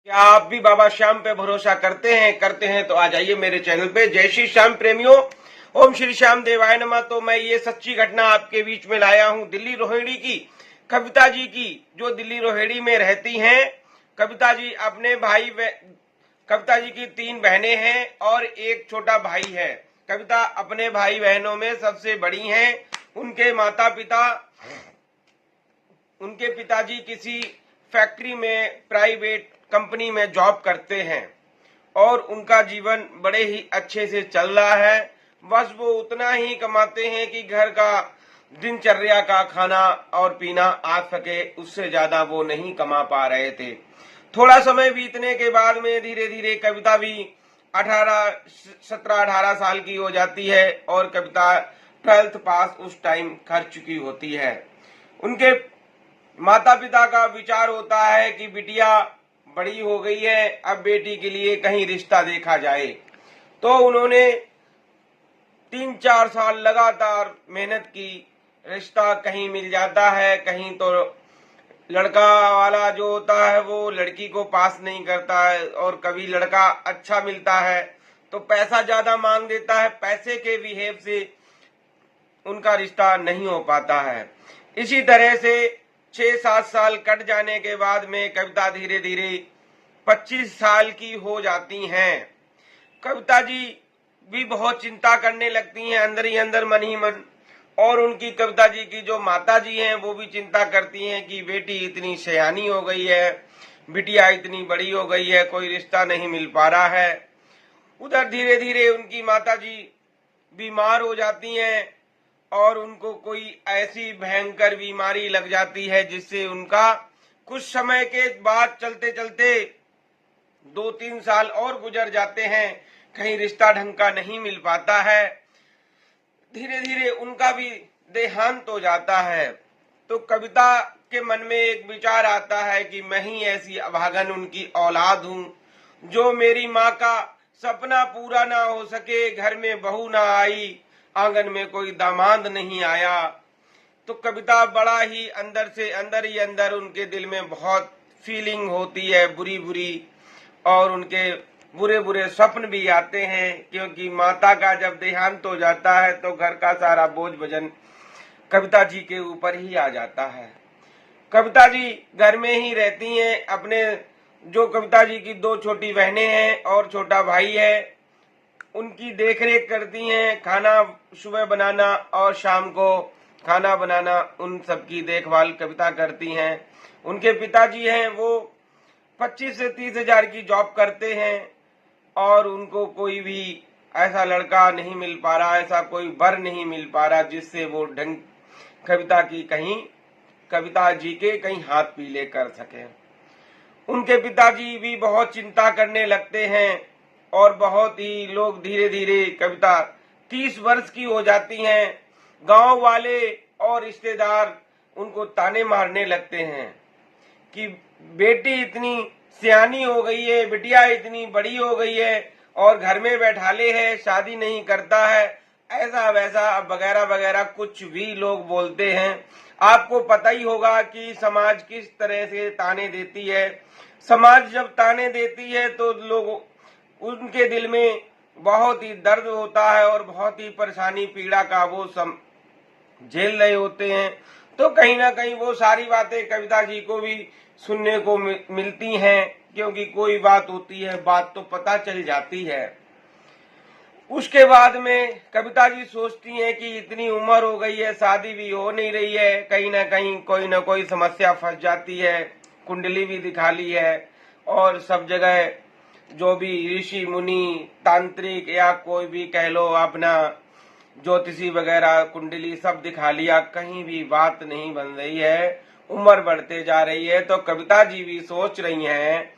क्या आप भी बाबा श्याम पे भरोसा करते हैं तो आ जाइए मेरे चैनल पे। जय श्री श्याम प्रेमियों, ओम श्री श्याम देवाय नमः। तो मैं ये सच्ची घटना आपके बीच में लाया हूँ दिल्ली रोहिणी की, कविता जी की, जो दिल्ली रोहिणी में रहती हैं। कविता जी अपने भाई, कविता जी की 3 बहनें हैं और एक छोटा भाई है। कविता अपने भाई बहनों में सबसे बड़ी हैं। उनके पिताजी किसी फैक्ट्री में, प्राइवेट कंपनी में जॉब करते हैं और उनका जीवन बड़े ही अच्छे से चल रहा है। बस वो उतना ही कमाते हैं कि घर का दिनचर्या का खाना और पीना आ सके, उससे ज्यादा वो नहीं कमा पा रहे थे। थोड़ा समय बीतने के बाद में धीरे धीरे कविता भी 17-18 साल की हो जाती है और कविता 12th पास उस टाइम कर चुकी होती है। उनके माता पिता का विचार होता है कि बिटिया बड़ी हो गई है, अब बेटी के लिए कहीं रिश्ता देखा जाए। तो उन्होंने 3-4 साल लगातार मेहनत की। रिश्ता कहीं मिल जाता है, कहीं तो लड़का वाला जो होता है वो लड़की को पास नहीं करता है, और कभी लड़का अच्छा मिलता है तो पैसा ज्यादा मांग देता है। पैसे के बिहेव से उनका रिश्ता नहीं हो पाता है। इसी तरह से 6-7 साल कट जाने के बाद में कविता धीरे धीरे 25 साल की हो जाती हैं। कविता जी भी बहुत चिंता करने लगती हैं अंदर ही अंदर, मन ही मन। और उनकी, कविता जी की जो माता जी हैं, वो भी चिंता करती हैं कि बेटी इतनी सयानी हो गई है, बिटिया इतनी बड़ी हो गई है, कोई रिश्ता नहीं मिल पा रहा है। उधर धीरे धीरे उनकी माता जी बीमार हो जाती हैं और उनको कोई ऐसी भयंकर बीमारी लग जाती है जिससे उनका कुछ समय के बाद चलते चलते 2-3 साल और गुजर जाते हैं, कहीं रिश्ता ढंग का नहीं मिल पाता है। धीरे धीरे उनका भी देहांत हो जाता है। तो कविता के मन में एक विचार आता है कि मैं ही ऐसी अभागन उनकी औलाद हूँ, जो मेरी माँ का सपना पूरा ना हो सके, घर में बहू ना आई, आंगन में कोई दामाद नहीं आया। तो कविता बड़ा ही अंदर से अंदर ही अंदर उनके दिल में बहुत फीलिंग होती है बुरी बुरी, और उनके बुरे बुरे स्वप्न भी आते हैं, क्योंकि माता का जब देहांत हो जाता है तो घर का सारा बोझ वजन कविता जी के ऊपर ही आ जाता है। कविता जी घर में ही रहती हैं। अपने, जो कविता जी की 2 छोटी बहनें हैं और छोटा भाई है, उनकी देखरेख करती हैं। खाना सुबह बनाना और शाम को खाना बनाना, उन सब की देखभाल कविता करती हैं। उनके पिताजी हैं, वो 25 से 30 हजार की जॉब करते हैं और उनको कोई भी ऐसा लड़का नहीं मिल पा रहा, ऐसा कोई वर नहीं मिल पा रहा जिससे वो ढंग कविता जी के कहीं हाथ पीले कर सके। उनके पिताजी भी बहुत चिंता करने लगते हैं और बहुत ही लोग, धीरे धीरे कविता 30 वर्ष की हो जाती हैं। गांव वाले और रिश्तेदार उनको ताने मारने लगते हैं कि बेटी इतनी सियानी हो गई है, बिटिया इतनी बड़ी हो गई है और घर में बैठाले है, शादी नहीं करता है, ऐसा वैसा वगैरह वगैरह कुछ भी लोग बोलते हैं। आपको पता ही होगा कि समाज किस तरह से ताने देती है। समाज जब ताने देती है तो लोग, उनके दिल में बहुत ही दर्द होता है और बहुत ही परेशानी पीड़ा का वो झेल रहे होते हैं। तो कहीं ना कहीं वो सारी बातें कविता जी को भी सुनने को मिलती हैं, क्योंकि कोई बात होती है, बात तो पता चल जाती है। उसके बाद में कविता जी सोचती हैं कि इतनी उम्र हो गई है, शादी भी हो नहीं रही है, कहीं ना कहीं कोई ना कोई समस्या फंस जाती है। कुंडली भी दिखा ली है और सब जगह जो भी ऋषि मुनि, तांत्रिक या कोई भी कह लो अपना ज्योतिषी वगैरह, कुंडली सब दिखा लिया, कहीं भी बात नहीं बन रही है। उम्र बढ़ते जा रही है। तो कविता जी भी सोच रही हैं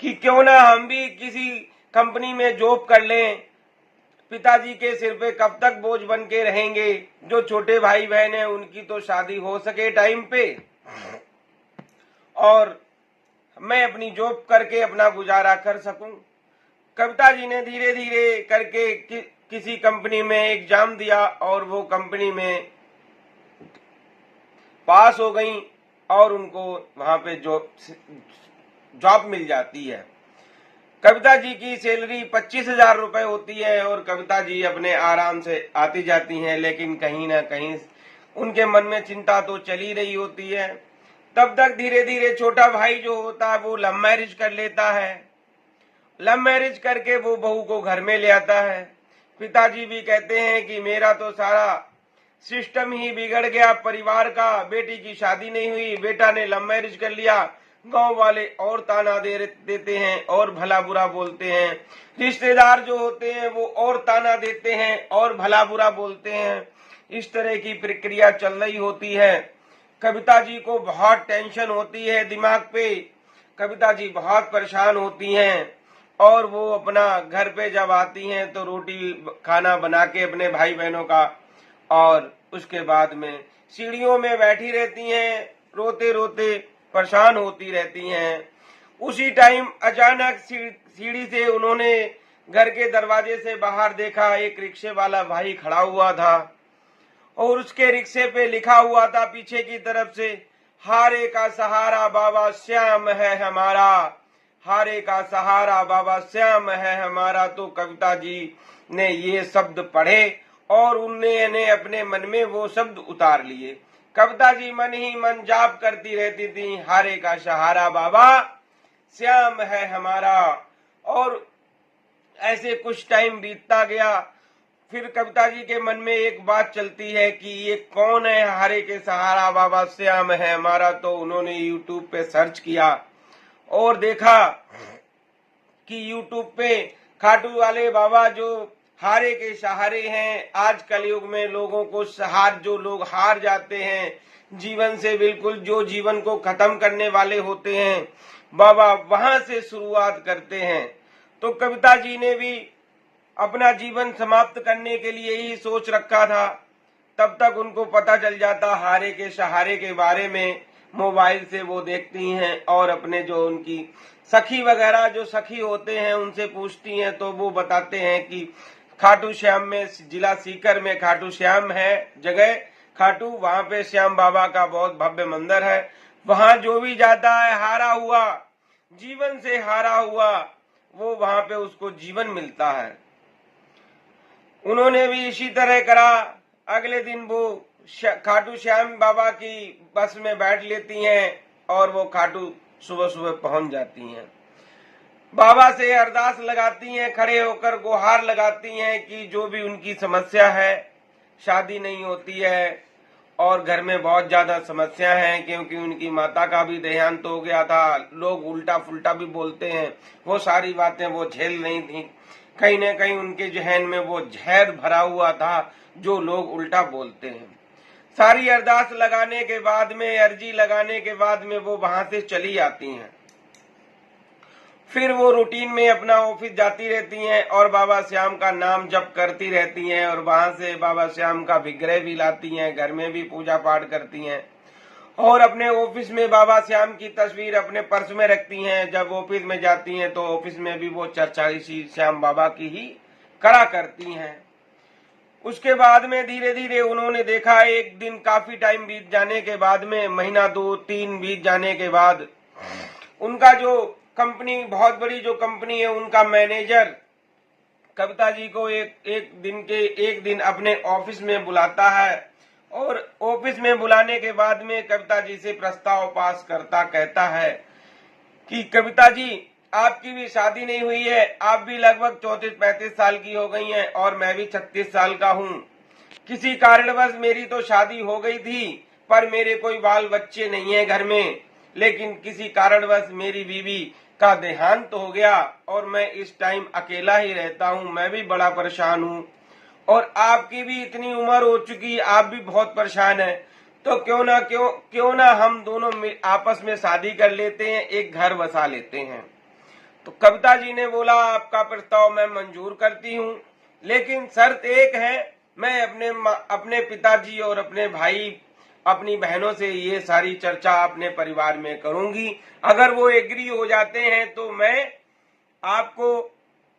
कि क्यों ना हम भी किसी कंपनी में जॉब कर लें। पिताजी के सिर पे कब तक बोझ बन के रहेंगे। जो छोटे भाई बहन हैं उनकी तो शादी हो सके टाइम पे, और मैं अपनी जॉब करके अपना गुजारा कर सकूं। कविता जी ने धीरे धीरे करके किसी कंपनी में एग्जाम दिया और वो कंपनी में पास हो गई और उनको वहां पे जॉब जॉब मिल जाती है। कविता जी की सैलरी 25,000 रुपए होती है और कविता जी अपने आराम से आती जाती हैं, लेकिन कहीं ना कहीं उनके मन में चिंता तो चली रही होती है। तब तक धीरे धीरे छोटा भाई जो होता है वो लव मैरिज कर लेता है। लव मैरिज करके वो बहू को घर में ले आता है। पिताजी भी कहते हैं कि मेरा तो सारा सिस्टम ही बिगड़ गया परिवार का, बेटी की शादी नहीं हुई, बेटा ने लव मैरिज कर लिया, गांव वाले और ताना देते हैं और भला बुरा बोलते हैं, रिश्तेदार जो होते हैं वो और ताना देते हैं और भला बुरा बोलते हैं। इस तरह की प्रक्रिया चल रही होती है। कविता जी को बहुत टेंशन होती है दिमाग पे, कविता जी बहुत परेशान होती हैं और वो अपना घर पे जब आती हैं तो रोटी खाना बना के अपने भाई बहनों का, और उसके बाद में सीढ़ियों में बैठी रहती हैं, रोते रोते परेशान होती रहती हैं। उसी टाइम अचानक सीढ़ी से उन्होंने घर के दरवाजे से बाहर देखा, एक रिक्शे वाला भाई खड़ा हुआ था और उसके रिक्शे पे लिखा हुआ था पीछे की तरफ से, हारे का सहारा बाबा श्याम है हमारा, हारे का सहारा बाबा श्याम है हमारा। तो कविता जी ने ये शब्द पढ़े और उन्होंने अपने मन में वो शब्द उतार लिए। कविता जी मन ही मन जाप करती रहती थी, हारे का सहारा बाबा श्याम है हमारा। और ऐसे कुछ टाइम बीतता गया। फिर कविता जी के मन में एक बात चलती है कि ये कौन है हारे के सहारा बाबा श्याम है हमारा। तो उन्होंने यूट्यूब पे सर्च किया और देखा कि यूट्यूब पे खाटू वाले बाबा जो हारे के सहारे हैं, आज कलयुग में लोगों को जो लोग हार जाते हैं जीवन से, बिल्कुल जो जीवन को खत्म करने वाले होते हैं, बाबा वहां से शुरुआत करते हैं। तो कविता जी ने भी अपना जीवन समाप्त करने के लिए ही सोच रखा था। तब तक उनको पता चल जाता हारे के सहारे के बारे में, मोबाइल से वो देखती हैं और अपने जो उनकी सखी वगैरह जो सखी होते हैं उनसे पूछती हैं, तो वो बताते हैं कि खाटू श्याम में, जिला सीकर में खाटू श्याम है जगह खाटू, वहां पे श्याम बाबा का बहुत भव्य मंदिर है। वहां जो भी जाता है हारा हुआ, जीवन से हारा हुआ, वो वहां पे उसको जीवन मिलता है। उन्होंने भी इसी तरह करा। अगले दिन वो खाटू श्याम बाबा की बस में बैठ लेती हैं और वो खाटू सुबह सुबह पहुंच जाती हैं। बाबा से अरदास लगाती हैं, खड़े होकर गुहार लगाती हैं कि जो भी उनकी समस्या है, शादी नहीं होती है और घर में बहुत ज्यादा समस्या है क्योंकि उनकी माता का भी देहांत हो गया था, लोग उल्टा फुल्टा भी बोलते हैं, वो सारी बातें वो झेल नहीं थी। कहीं न कहीं उनके जहन में वो जहर भरा हुआ था जो लोग उल्टा बोलते हैं। सारी अरदास लगाने के बाद में, अर्जी लगाने के बाद में वो वहां से चली आती हैं। फिर वो रूटीन में अपना ऑफिस जाती रहती हैं और बाबा श्याम का नाम जप करती रहती हैं और वहां से बाबा श्याम का विग्रह भी लाती हैं, घर में भी पूजा पाठ करती हैं और अपने ऑफिस में बाबा श्याम की तस्वीर अपने पर्स में रखती हैं। जब ऑफिस में जाती हैं तो ऑफिस में भी वो चर्चा इसी श्याम बाबा की ही करा करती हैं। उसके बाद में धीरे धीरे उन्होंने देखा, एक दिन काफी टाइम बीत जाने के बाद में, महीना 2-3 बीत जाने के बाद, उनका जो कंपनी, बहुत बड़ी जो कंपनी है, उनका मैनेजर कविता जी को एक दिन अपने ऑफिस में बुलाता है और ऑफिस में बुलाने के बाद में कविता जी से प्रस्ताव पास करता, कहता है कि कविता जी आपकी भी शादी नहीं हुई है, आप भी लगभग 34-35 साल की हो गई हैं और मैं भी 36 साल का हूँ। किसी कारणवश मेरी तो शादी हो गई थी पर मेरे कोई बाल बच्चे नहीं है घर में, लेकिन किसी कारणवश मेरी बीवी का देहांत हो गया और मैं इस टाइम अकेला ही रहता हूँ। मैं भी बड़ा परेशान हूँ और आपकी भी इतनी उम्र हो चुकी, आप भी बहुत परेशान हैं, तो क्यों ना हम दोनों आपस में शादी कर लेते हैं, एक घर बसा लेते हैं। तो कविता जी ने बोला आपका प्रस्ताव मैं मंजूर करती हूँ, लेकिन शर्त एक है, मैं अपने पिताजी और अपने भाई, अपनी बहनों से ये सारी चर्चा अपने परिवार में करूंगी। अगर वो एग्री हो जाते हैं तो मैं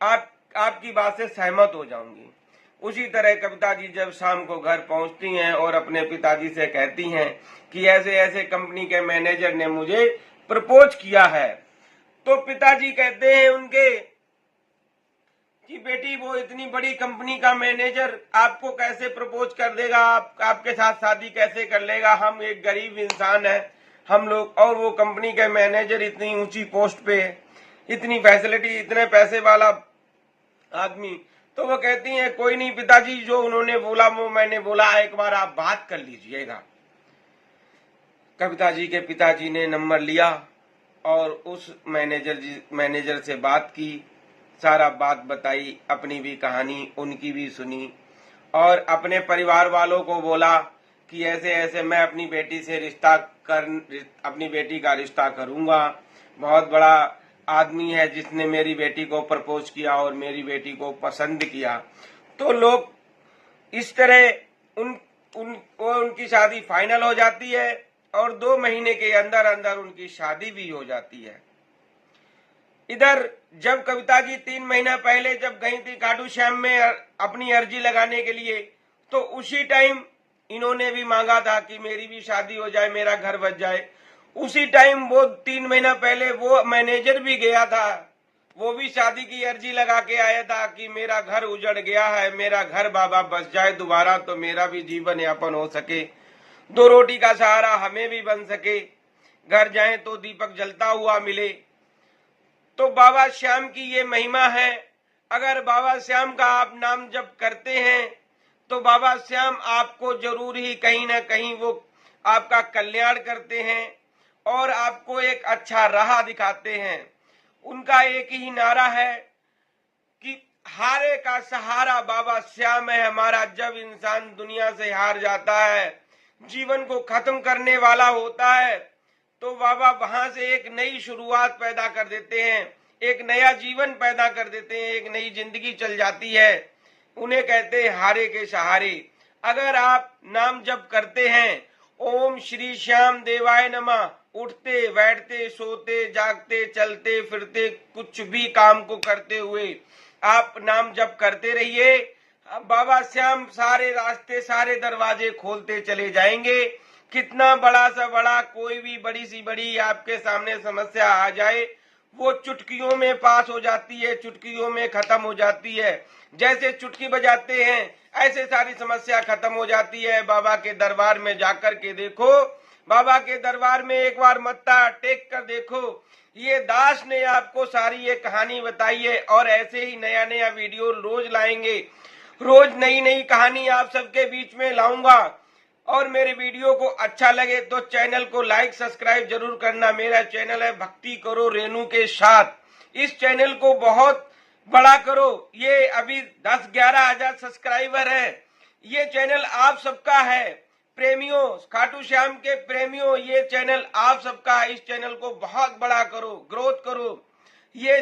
आपकी बात से सहमत हो जाऊंगी। उसी तरह कविता जी जब शाम को घर पहुंचती हैं और अपने पिताजी से कहती हैं कि ऐसे ऐसे कंपनी के मैनेजर ने मुझे प्रपोज किया है, तो पिताजी कहते हैं उनके कि बेटी वो इतनी बड़ी कंपनी का मैनेजर आपको कैसे प्रपोज कर देगा, आपके साथ शादी कैसे कर लेगा, हम एक गरीब इंसान है हम लोग, और वो कंपनी के मैनेजर इतनी ऊंची पोस्ट पे है, इतनी फैसिलिटी, इतने पैसे वाला आदमी। तो वो कहती हैं कोई नहीं पिताजी, जो उन्होंने बोला वो मैंने बोला, एक बार आप बात कर लीजिएगा। कविता जी के पिताजी ने नंबर लिया और उस मैनेजर से बात की, सारा बात बताई, अपनी भी कहानी उनकी भी सुनी और अपने परिवार वालों को बोला कि ऐसे ऐसे मैं अपनी बेटी से अपनी बेटी का रिश्ता करूंगा। बहुत बड़ा आदमी है जिसने मेरी बेटी को प्रपोज किया और मेरी बेटी को पसंद किया। तो लोग इस तरह उनकी शादी फाइनल हो जाती है और 2 महीने के अंदर अंदर उनकी शादी भी हो जाती है। इधर जब कविता जी 3 महीना पहले जब गई थी खाटू श्याम में अपनी अर्जी लगाने के लिए, तो उसी टाइम इन्होंने भी मांगा था कि मेरी भी शादी हो जाए, मेरा घर बच जाए। उसी टाइम वो 3 महीना पहले वो मैनेजर भी गया था, वो भी शादी की अर्जी लगा के आया था कि मेरा घर उजड़ गया है, मेरा घर बाबा बस जाए दोबारा तो मेरा भी जीवन यापन हो सके, 2 रोटी का सहारा हमें भी बन सके, घर जाए तो दीपक जलता हुआ मिले। तो बाबा श्याम की ये महिमा है। अगर बाबा श्याम का आप नाम जप करते हैं तो बाबा श्याम आपको जरूर ही कहीं ना कहीं वो आपका कल्याण करते हैं और आपको एक अच्छा राह दिखाते हैं। उनका एक ही नारा है कि हारे का सहारा बाबा श्याम है हमारा। जब इंसान दुनिया से हार जाता है, जीवन को खत्म करने वाला होता है, तो बाबा वहां से एक नई शुरुआत पैदा कर देते हैं, एक नया जीवन पैदा कर देते हैं, एक नई जिंदगी चल जाती है। उन्हें कहते हैं हारे के सहारे। अगर आप नाम जप करते हैं ओम श्री श्याम देवाय नमः, उठते बैठते सोते जागते चलते फिरते कुछ भी काम को करते हुए आप नाम जप करते रहिए, बाबा श्याम सारे रास्ते सारे दरवाजे खोलते चले जाएंगे। कितना बड़ा सा बड़ा कोई भी बड़ी सी बड़ी आपके सामने समस्या आ जाए, वो चुटकियों में पास हो जाती है, चुटकियों में खत्म हो जाती है। जैसे चुटकी बजाते हैं ऐसे सारी समस्या खत्म हो जाती है। बाबा के दरबार में जाकर के देखो, बाबा के दरबार में एक बार मत्था टेक कर देखो। ये दास ने आपको सारी ये कहानी बताई है और ऐसे ही नया नया वीडियो रोज लाएंगे, रोज नई नई कहानी आप सबके बीच में लाऊंगा। और मेरे वीडियो को अच्छा लगे तो चैनल को लाइक सब्सक्राइब जरूर करना। मेरा चैनल है भक्ति करो रेनू के साथ। इस चैनल को बहुत बड़ा करो। ये अभी 10-11 हजार सब्सक्राइबर है। ये चैनल आप सबका है प्रेमियों, खाटू श्याम के प्रेमियों, ये चैनल आप सबका है। इस चैनल को बहुत बड़ा करो, ग्रोथ करो। ये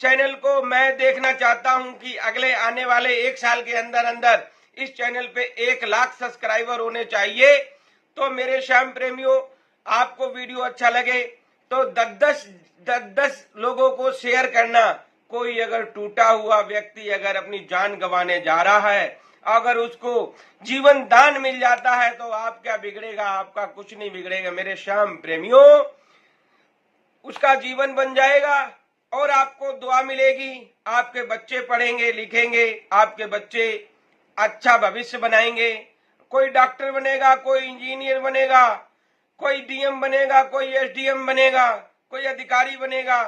चैनल को मैं देखना चाहता हूं कि अगले आने वाले 1 साल के अंदर अंदर इस चैनल पे 1 लाख सब्सक्राइबर होने चाहिए। तो मेरे श्याम प्रेमियों, आपको वीडियो अच्छा लगे तो 10-10 लोगों को शेयर करना। कोई अगर टूटा हुआ व्यक्ति अगर अपनी जान गंवाने जा रहा है, अगर उसको जीवन दान मिल जाता है तो आप क्या बिगड़ेगा? आपका कुछ नहीं बिगड़ेगा मेरे श्याम प्रेमियों। उसका जीवन बन जाएगा और आपको दुआ मिलेगी। आपके बच्चे पढ़ेंगे लिखेंगे, आपके बच्चे अच्छा भविष्य बनाएंगे। कोई डॉक्टर बनेगा, कोई इंजीनियर बनेगा, कोई डीएम बनेगा, कोई एसडीएम बनेगा, कोई अधिकारी बनेगा।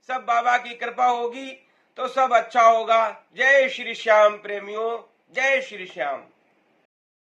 सब बाबा की कृपा होगी तो सब अच्छा होगा। जय श्री श्याम प्रेमियों, जय श्री श्याम।